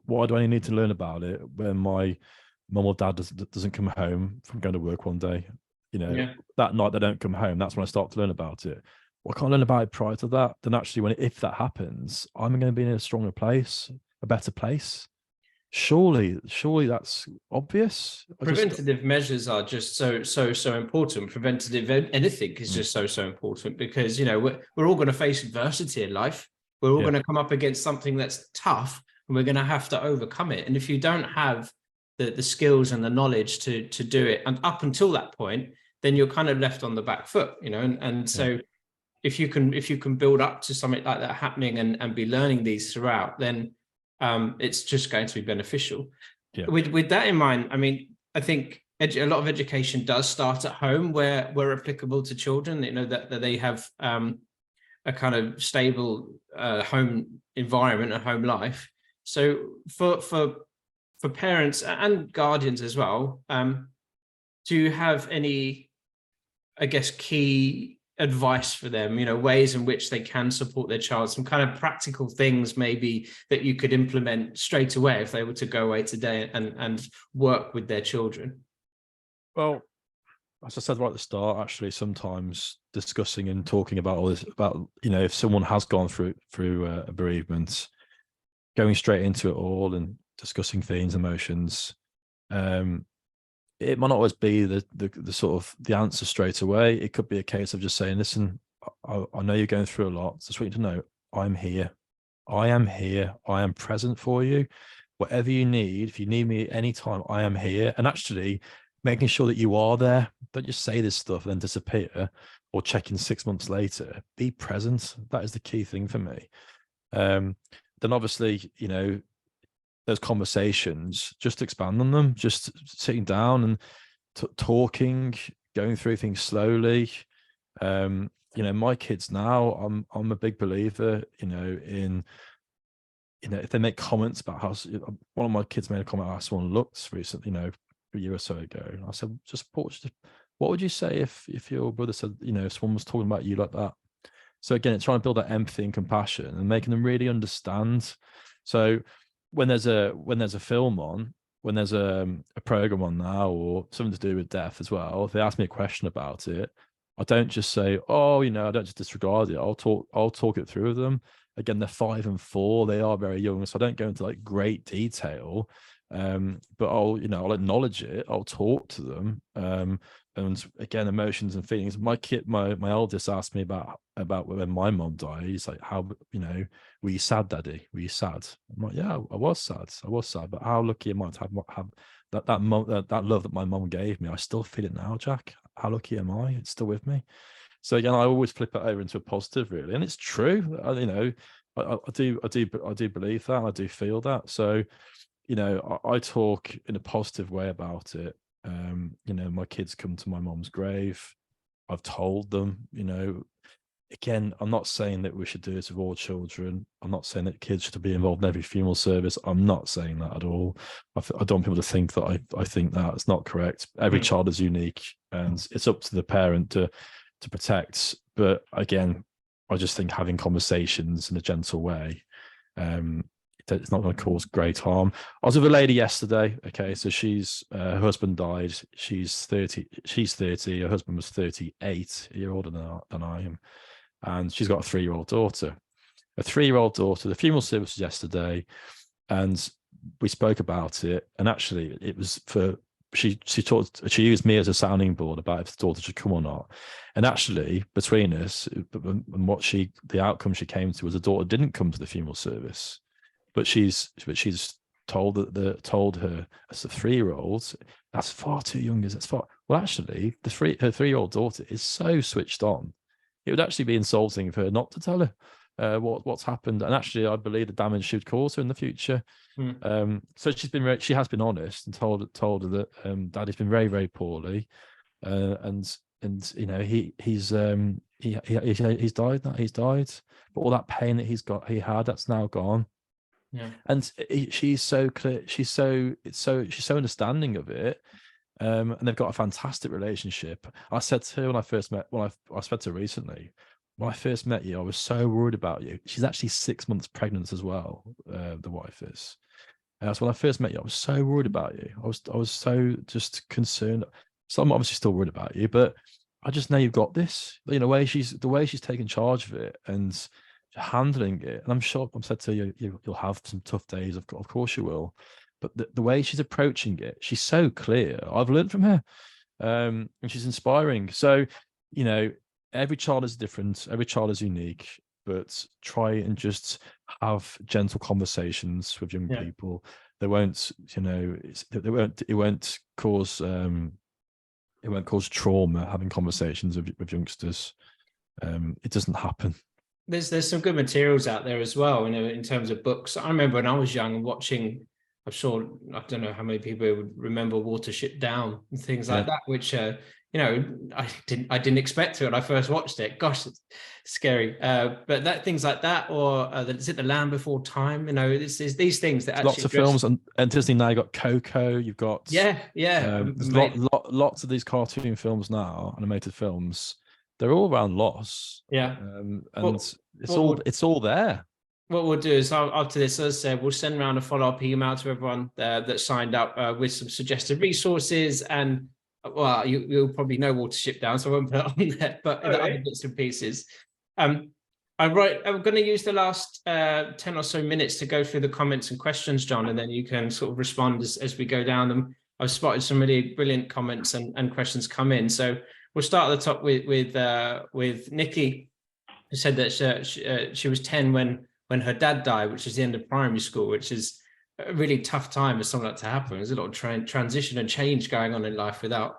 Why do I need to learn about it when my mum or dad doesn't come home from going to work one day? You know, that night they don't come home. That's when I start to learn about it. Well, I can't learn about it prior to that. Then actually, if that happens, I'm going to be in a stronger place, a better place. surely that's obvious. Preventative measures are just so important. Preventative anything is just so important, because we're all going to face adversity in life. We're all going to come up against something that's tough, and we're going to have to overcome it. And if you don't have the skills and the knowledge to do it, and up until that point, then you're kind of left on the back foot, and so if you can build up to something like that happening and be learning these throughout, then it's just going to be beneficial. With that in mind, I mean, I think a lot of education does start at home, where applicable to children, that they have a kind of stable home environment, a home life. So for parents and guardians as well, do you have any, I guess, key advice for them, ways in which they can support their child, some kind of practical things maybe that you could implement straight away if they were to go away today and work with their children? Well, as I said right at the start, actually, sometimes discussing and talking about all this, about, if someone has gone through a bereavement, going straight into it all and discussing feelings, emotions, it might not always be the sort of the answer straight away. It could be a case of just saying, listen, I know you're going through a lot. Just want you to know, I'm here. I am here. I am present for you. Whatever you need, if you need me anytime, I am here. And actually making sure that you are there. Don't just say this stuff and then disappear, or check in 6 months later. Be present. That is the key thing for me. Then obviously, those conversations, just expand on them, just sitting down and talking, going through things slowly. My kids now, I'm a big believer, in, if they make comments about how, one of my kids made a comment how someone looks recently, a year or so ago. And I said, what would you say if your brother said, if someone was talking about you like that? So again, it's trying to build that empathy and compassion and making them really understand. So when there's a film on, when there's a program on now, or something to do with death as well, if they ask me a question about it, I don't just say, I don't just disregard it. I'll talk it through with them. Again, they're 5 and 4. They are very young, so I don't go into like great detail. But I'll acknowledge it. I'll talk to them. And again, emotions and feelings. My eldest asked me about when my mom died. He's like, how, were you sad, Daddy? Were you sad? I'm like, yeah, I was sad. But how lucky am I to have that love that my mom gave me? I still feel it now, Jack. How lucky am I? It's still with me. So again, I always flip it over into a positive, really, and it's true. I do believe that. I do feel that. So, I talk in a positive way about it. My kids come to my mom's grave. I've told them, again, I'm not saying that we should do this with all children. I'm not saying that kids should be involved in every funeral service. I'm not saying that at all. I don't want people to think that I think that. It's not correct. Every child is unique, and it's up to the parent to protect. But again, I just think having conversations in a gentle way, it's not going to cause great harm. I was with a lady yesterday. Okay, so her husband died. She's 30. Her husband was 38, a year older than I am, and she's got a 3-year-old daughter. The funeral service was yesterday, and we spoke about it. And actually, it was for she used me as a sounding board about if the daughter should come or not. And actually, between us, and the outcome she came to was the daughter didn't come to the funeral service. But she's told her as a 3-year-old, that's far too young. Well, actually, her 3-year-old daughter is so switched on. It would actually be insulting for her not to tell her what's happened. And actually, I believe the damage she would cause her in the future. So she has been honest and told her that Daddy's been very, very poorly, and he's died. But all that pain that he had, that's now gone. Yeah. And she's so clear. She's so understanding of it. And they've got a fantastic relationship. I said to her when I first met, I spoke to her recently, when I first met you, I was so worried about you. She's actually 6 months pregnant as well. The wife is. So when I first met you, I was so worried about you. I was so just concerned. So I'm obviously still worried about you, but I just know you've got this. The way she's taken charge of it and handling it. And I'm sure, I'm said to you, you'll have some tough days. Of course you will. but the way she's approaching it, she's so clear. I've learned from her, and she's inspiring. So, you know, every child is different, every child is unique, but try and just have gentle conversations with young people. They won't, you know, it won't cause trauma having conversations with youngsters. It doesn't happen. There's some good materials out there as well, you know, in terms of books. I remember when I was young watching, I'm sure, I don't know how many people would remember Watership Down and things like that, which you know, I didn't expect to when I first watched it. Gosh, it's scary. But that things like that, or is it The Land Before Time? You know, it's these things that actually lots of films, and Disney now. You got Coco. You've got there's lots of these cartoon films now, animated films. They're all around loss. And it's all there. What we'll do is after this, as I said, we'll send around a follow-up email to everyone that signed up with some suggested resources. And well, you'll probably know Watership Down, so I won't put it on there, but the other bits and pieces. I'm going to use the last 10 or so minutes to go through the comments and questions, John, and then you can sort of respond as we go down them. I've spotted some really brilliant comments and questions come in. So we'll start at the top with Nikki, who said that she was 10 when her dad died, which is the end of primary school, which is a really tough time for something like that to happen. There's a lot of transition and change going on in life without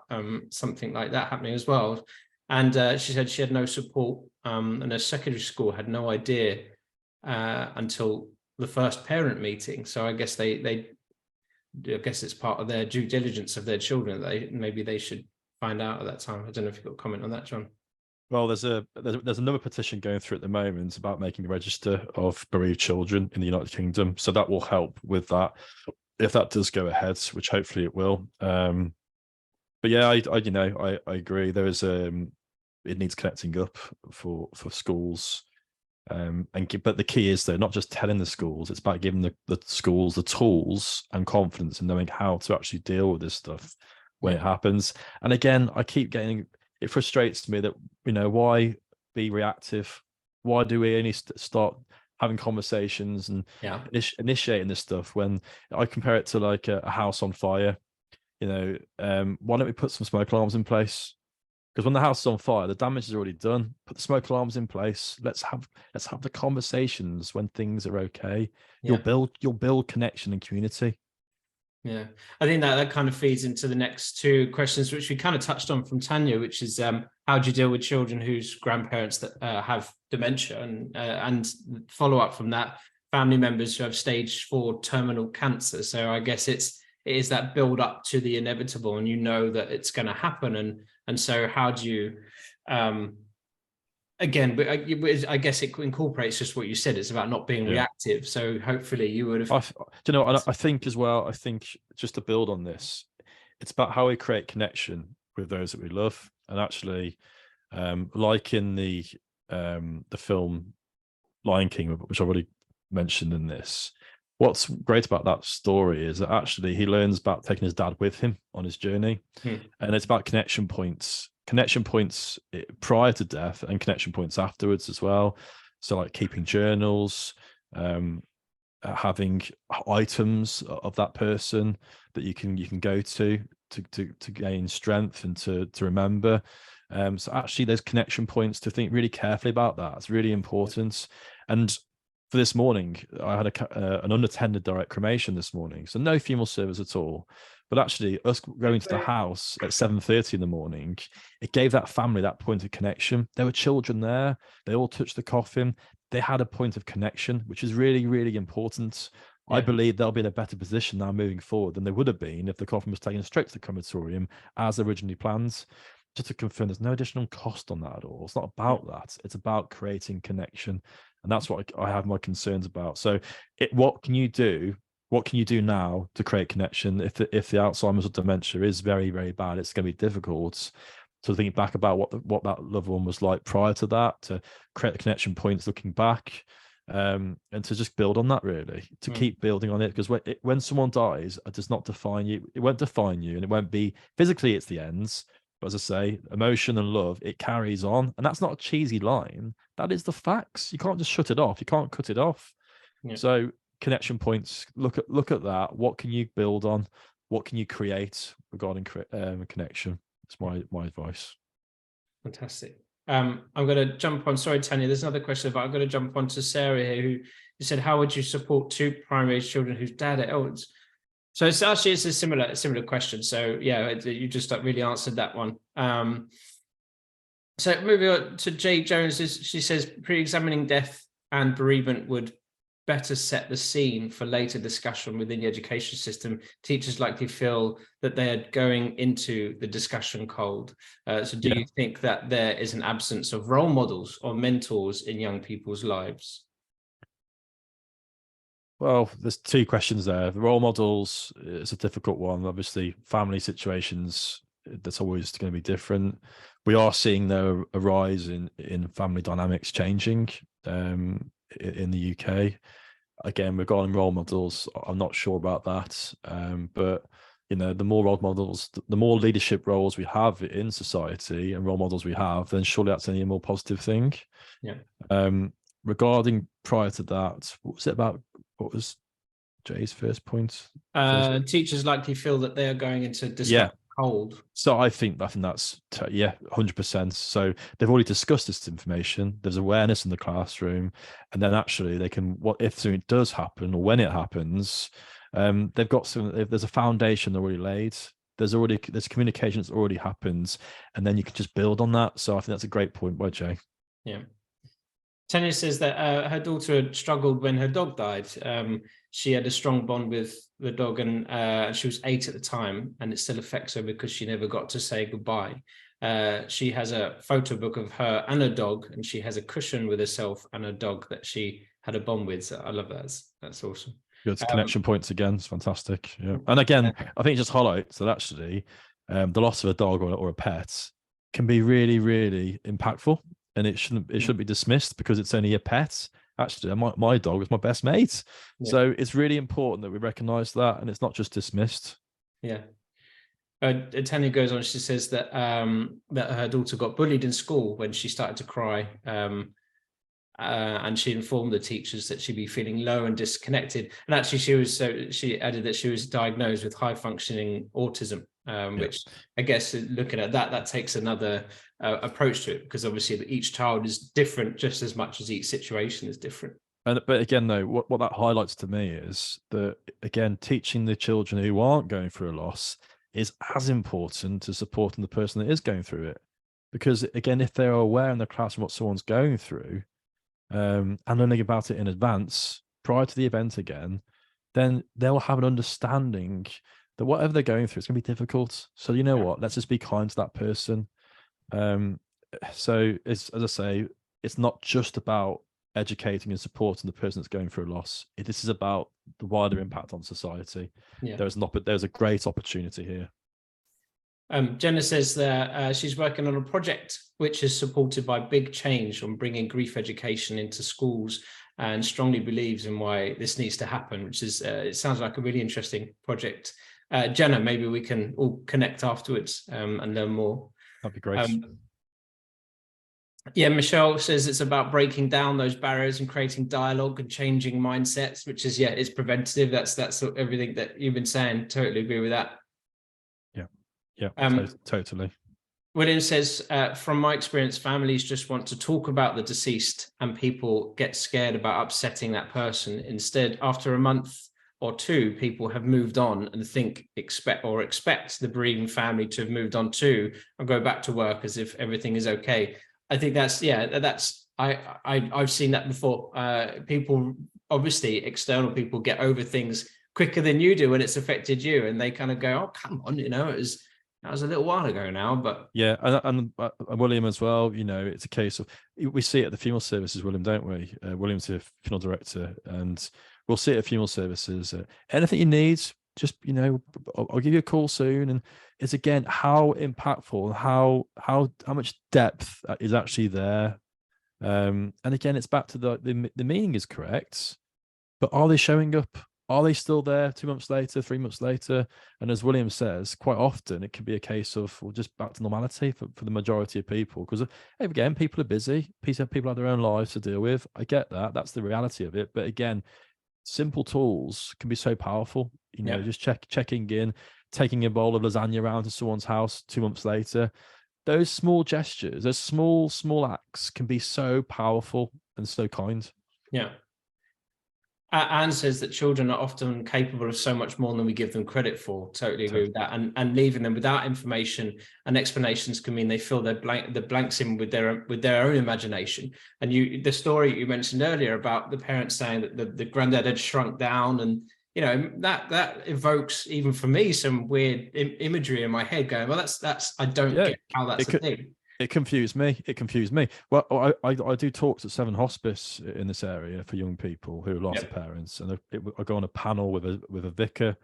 something like that happening as well. And she said she had no support, and her secondary school had no idea until the first parent meeting. So I guess I guess it's part of their due diligence of their children. Maybe they should find out at that time. I don't know if you've got a comment on that, John. Well, there's another petition going through at the moment about making a register of bereaved children in the United Kingdom, so that will help with that if that does go ahead, which hopefully it will. But yeah, I agree. There is it needs connecting up for schools, but the key is though not just telling the schools; it's about giving the schools the tools and confidence in knowing how to actually deal with this stuff when it happens. And again, it frustrates me that, you know, why be reactive? Why do we only start having conversations and initiating this stuff when I compare it to like a house on fire? You know, why don't we put some smoke alarms in place? Because when the house is on fire, the damage is already done. Put the smoke alarms in place. Let's have the conversations when things are okay. You'll build connection and community. Yeah, I think that kind of feeds into the next two questions, which we kind of touched on from Tanya, which is how do you deal with children whose grandparents that have dementia, and follow up from that, family members who have stage 4 terminal cancer. So I guess it is that build up to the inevitable, and you know that it's going to happen, and so how do you again, but I guess it incorporates just what you said. It's about not being reactive. So hopefully you would have. I think as well, just to build on this, it's about how we create connection with those that we love. And actually, like in the film Lion King, which I already mentioned in this, what's great about that story is that actually he learns about taking his dad with him on his journey. And it's about connection points prior to death and connection points afterwards as well. So like keeping journals, having items of that person that you can go to gain strength and to remember. So actually there's connection points to think really carefully about that. It's really important. And for this morning, I had an unattended direct cremation this morning, so no funeral service at all. But actually, us going to the house at 7:30 in the morning, it gave that family that point of connection. There were children there. They all touched the coffin. They had a point of connection, which is really, really important. I believe they'll be in a better position now moving forward than they would have been if the coffin was taken straight to the crematorium as originally planned. Just to confirm, there's no additional cost on that at all. It's not about that. It's about creating connection. And that's what I have my concerns about. So what can you do? What can you do now to create connection? If the Alzheimer's or dementia is very, very bad, it's going to be difficult to think back about what that loved one was like prior to that, to create the connection points looking back, and to just build on that, really, to keep building on it. Because when someone dies, it does not define you. It won't define you, and it won't be physically, it's the ends. But as I say, emotion and love, it carries on. And that's not a cheesy line. That is the facts. You can't just shut it off. You can't cut it off. So connection points. Look at that. What can you build on? What can you create regarding connection? It's my advice. Fantastic. I'm going to jump on. Sorry, Tanya, there's another question, but I'm going to jump on to Sarah here, who said, "How would you support two primary age children whose dad are elders?" So it's a similar question. So yeah, you just really answered that one. So moving on to Jay Jones, she says, "Pre-examining death and bereavement would better set the scene for later discussion within the education system. Teachers likely feel that they are going into the discussion cold." So do you think that there is an absence of role models or mentors in young people's lives? Well, there's two questions there. The role models is a difficult one. Obviously, family situations, that's always going to be different. We are seeing though a rise in family dynamics changing in the UK. Again, regarding role models, I'm not sure about that. But the more role models, the more leadership roles we have in society and role models we have, then surely that's only a more positive thing. Yeah. Regarding prior to that, what was Jay's first point? Teachers likely feel that they are going into discussion cold. So I think that's 100%. So they've already discussed this information. There's awareness in the classroom, and then actually they can, what if something does happen or when it happens, they've got there's a foundation already laid. There's communication that's already happened, and then you can just build on that. So I think that's a great point by Jay. Yeah. Tanya says that her daughter had struggled when her dog died. She had a strong bond with the dog, and she was 8 at the time, and it still affects her because she never got to say goodbye. She has a photo book of her and her dog, and she has a cushion with herself and her dog that she had a bond with. So I love that. That's awesome. Good connection points again. It's fantastic. Yeah. And again, I think it just highlights that actually the loss of a dog or a pet can be really, really impactful. And it shouldn't be dismissed because it's only a pet. Actually, my dog is my best mate. Yeah. So it's really important that we recognize that, and it's not just dismissed. Yeah. Tanya goes on. She says that that her daughter got bullied in school when she started to cry, and she informed the teachers that she'd be feeling low and disconnected. And actually, she added that she was diagnosed with high functioning autism. Which I guess looking at that takes another approach to it, because obviously each child is different just as much as each situation is different. But again, though, what that highlights to me is that, again, teaching the children who aren't going through a loss is as important to supporting the person that is going through it. Because again, if they're aware in the classroom what someone's going through, and learning about it in advance prior to the event again, then they'll have an understanding that whatever they're going through, it's going to be difficult. So you know what? Let's just be kind to that person. So as I say, it's not just about educating and supporting the person that's going through a loss. This is about the wider impact on society. Yeah. There's a great opportunity here. Jenna says that she's working on a project which is supported by big change on bringing grief education into schools, and strongly believes in why this needs to happen, which is, it sounds like a really interesting project. Jenna, maybe we can all connect afterwards and learn more. That'd be great. Yeah, Michelle says it's about breaking down those barriers and creating dialogue and changing mindsets, which is, it's preventative. That's everything that you've been saying. Totally agree with that. Yeah, totally. William says, from my experience, families just want to talk about the deceased and people get scared about upsetting that person. Instead, after a month or two, people have moved on and expect the bereaving family to have moved on too and go back to work as if everything is okay. I think I've seen that before. People, obviously external people, get over things quicker than you do when it's affected you, and they kind of go, oh, come on, that was a little while ago now. But and William as well, it's a case of, we see it at the funeral services, William, don't we? William's the funeral director, and we'll see it at funeral services. Anything you need, just, I'll give you a call soon. And it's, again, how impactful, how much depth is actually there. And again, it's back to the meaning is correct, but are they showing up? Are they still there 2 months later, 3 months later? And as William says, quite often it can be a case of, just back to normality for the majority of people. Because again, people are busy. People have their own lives to deal with. I get that. That's the reality of it. But again, simple tools can be so powerful. You know, Yeah. just checking in, taking a bowl of lasagna around to someone's house 2 months later. Those small gestures, those small acts can be so powerful and so kind. Yeah. Anne says that children are often capable of so much more than we give them credit for. Totally agree with that. And leaving them without information and explanations can mean they fill the blanks in with their own imagination. And the story you mentioned earlier about the parents saying that the granddad had shrunk down, and that evokes, even for me, some weird imagery in my head going, well, that's I don't Yeah, get how that's a thing. it confused me. It confused me. Well, I do talks at Seven Hospice in this area for young people who lost Yep. their parents, and I go on a panel with a vicar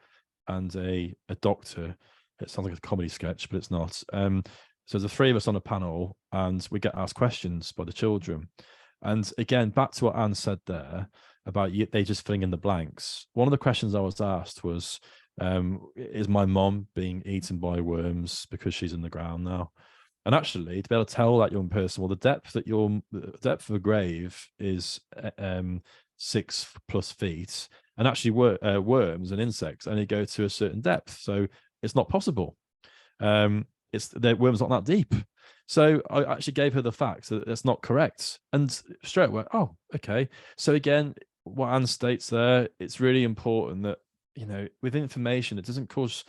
and a doctor. It sounds like a comedy sketch, but it's not. So the three of us on a panel, and we get asked questions by the children. And again, back to what Anne said there about they just filling in the blanks. One of the questions I was asked was, "Is my mom being eaten by worms because she's in the ground now?" And actually, to be able to tell that young person, well, the depth of a grave is 6+ feet, and actually worms and insects only go to a certain depth, so it's not possible. The worm's not that deep. So I actually gave her the facts that it's not correct, and straight away, oh, okay. So again, what Anne states there, it's really important that with information, it doesn't cause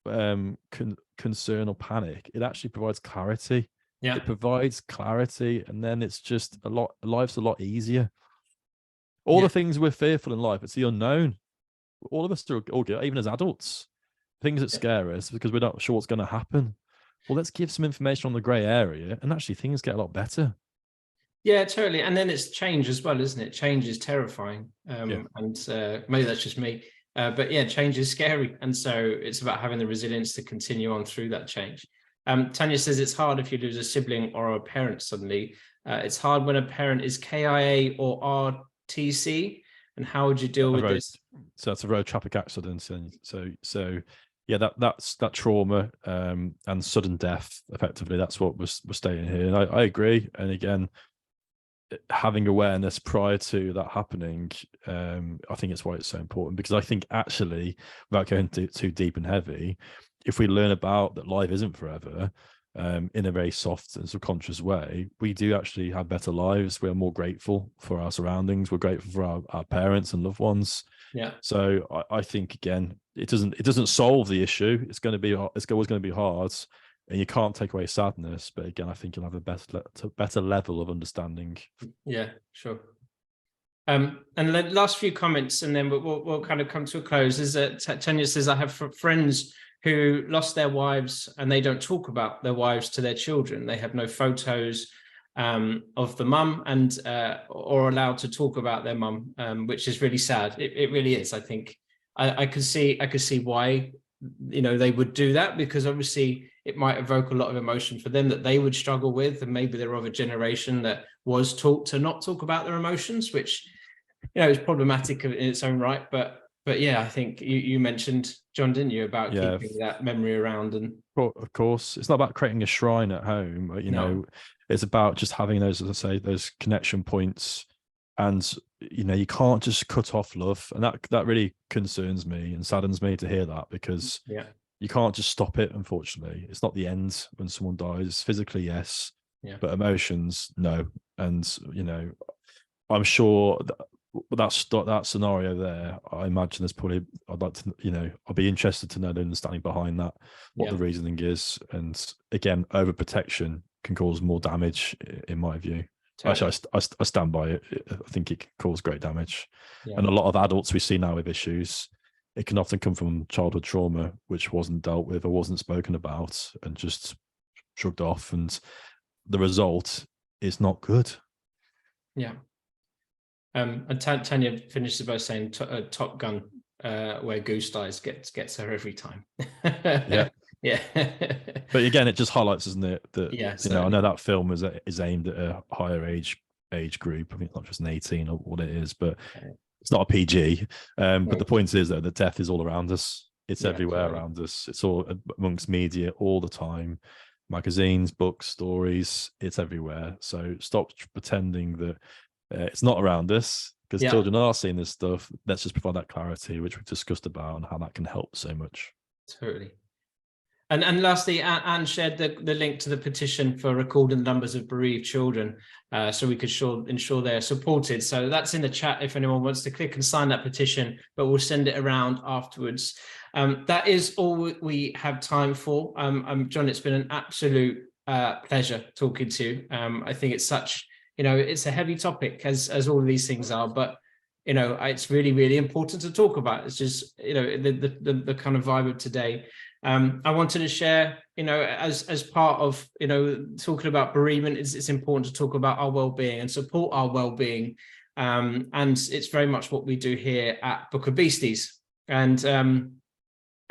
concern or panic. It actually provides clarity. Yeah. It provides clarity, and then it's just life's a lot easier. All the things we're fearful in life, it's the unknown. All of us are all good, even as adults. Things that scare us because we're not sure what's going to happen. Well, let's give some information on the grey area, and actually things get a lot better. Yeah, totally. And then it's change as well, isn't it? Change is terrifying. And maybe that's just me. But yeah, change is scary. And so it's about having the resilience to continue on through that change. Tanya says it's hard if you lose a sibling or a parent suddenly. It's hard when a parent is KIA or RTC. And how would you deal with this? So that's a road traffic accident. And so yeah, that's that trauma and sudden death, effectively. That's what we're stating here. And I agree. And again, having awareness prior to that happening, I think it's why it's so important, because I think actually, without going too deep and heavy, if we learn about that life isn't forever, in a very soft and subconscious way, we do actually have better lives. We're more grateful for our surroundings. We're grateful for our parents and loved ones. Yeah. So I think, again, it doesn't solve the issue. It's always going to be hard, and you can't take away sadness. But again, I think you'll have a better level of understanding. Yeah, sure. And the last few comments, and then we'll kind of come to a close. Is that Tanya says, I have friends who lost their wives, and they don't talk about their wives to their children. They have no photos of the mum and or allowed to talk about their mum, which is really sad. It really is. I think I could see why they would do that, because obviously it might evoke a lot of emotion for them that they would struggle with, and maybe they're of a generation that was taught to not talk about their emotions, which is problematic in its own right. But yeah, I think you mentioned, John, didn't you, about keeping that memory around? And of course, it's not about creating a shrine at home. It's about just having those, as I say, those connection points. And you can't just cut off love, and that really concerns me and saddens me to hear that, because you can't just stop it. Unfortunately, it's not the end when someone dies. Physically, yes, but emotions, no. And I'm sure that scenario there, I imagine there's probably, I'd like to, I'll be interested to know the understanding behind that, what the reasoning is. And again, overprotection can cause more damage, in my view. Totally. Actually, I stand by it. I think it can cause great damage. And a lot of adults we see now with issues, it can often come from childhood trauma, which wasn't dealt with or wasn't spoken about and just shrugged off. And the result is not good. Yeah. And Tanya finishes by saying Top Gun, where Goose dies, gets her every time. Yeah. But again, it just highlights, isn't it, that I know that film is aimed at a higher age group. I mean, it's not just an 18 or what it is, but it's not a PG. But the point is, though, that death is all around us. It's everywhere around us. It's all amongst media all the time, magazines, books, stories. It's everywhere. So stop pretending that it's not around us. because Yeah. children are seeing this stuff. Let's just provide that clarity, which we've discussed about, and how that can help so much. Totally. And lastly, Anne shared the link to the petition for recording the numbers of bereaved children, so we could ensure they're supported. So that's in the chat if anyone wants to click and sign that petition, but we'll send it around afterwards. That is all we have time for. John, it's been an absolute pleasure talking to you. I think it's such, it's a heavy topic, as all of these things are, but it's really, really important to talk about. It's just, the kind of vibe of today. I wanted to share, as part of, talking about bereavement, it's important to talk about our well-being and support our well-being. And it's very much what we do here at Book of Beasties. And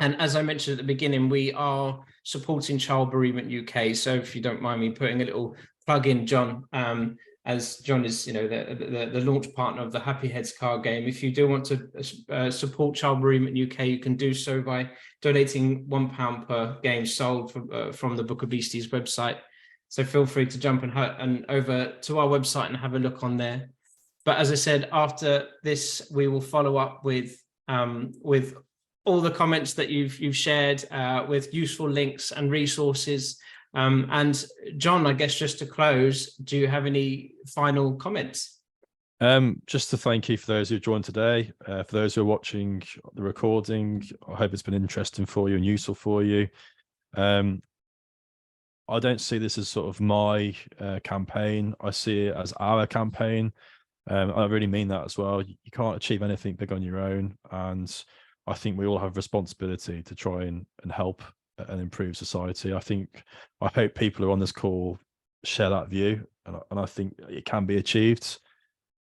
as I mentioned at the beginning, we are supporting Child Bereavement UK. So if you don't mind me putting a little plug in, John, as John is, the launch partner of the Happy Heads card game. If you do want to support Child Bereavement UK, you can do so by donating £1 per game sold from the Book of Beasties website. So feel free to jump and over to our website and have a look on there. But as I said, after this, we will follow up with all the comments that you've shared, with useful links and resources. And John, I guess just to close, do you have any final comments? Just to thank you for those who joined today. For those who are watching the recording, I hope it's been interesting for you and useful for you. I don't see this as sort of my campaign. I see it as our campaign. I really mean that as well. You can't achieve anything big on your own, and I think we all have responsibility to try and help and improve society. I hope people who are on this call share that view, and I think it can be achieved.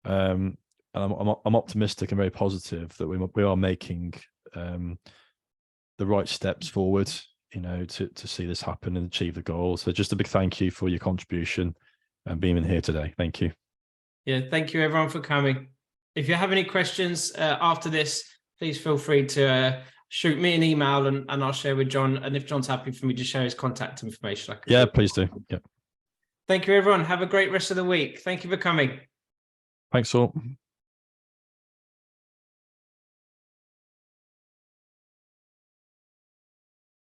And I'm optimistic and very positive that we are making the right steps forward, to see this happen and achieve the goal. So just a big thank you for your contribution and being here today. Thank you. Yeah, thank you everyone for coming. If you have any questions after this, please feel free to shoot me an email and I'll share with John. And if John's happy for me to share his contact information, Yeah, please do. Yeah. Thank you, everyone. Have a great rest of the week. Thank you for coming. Thanks all.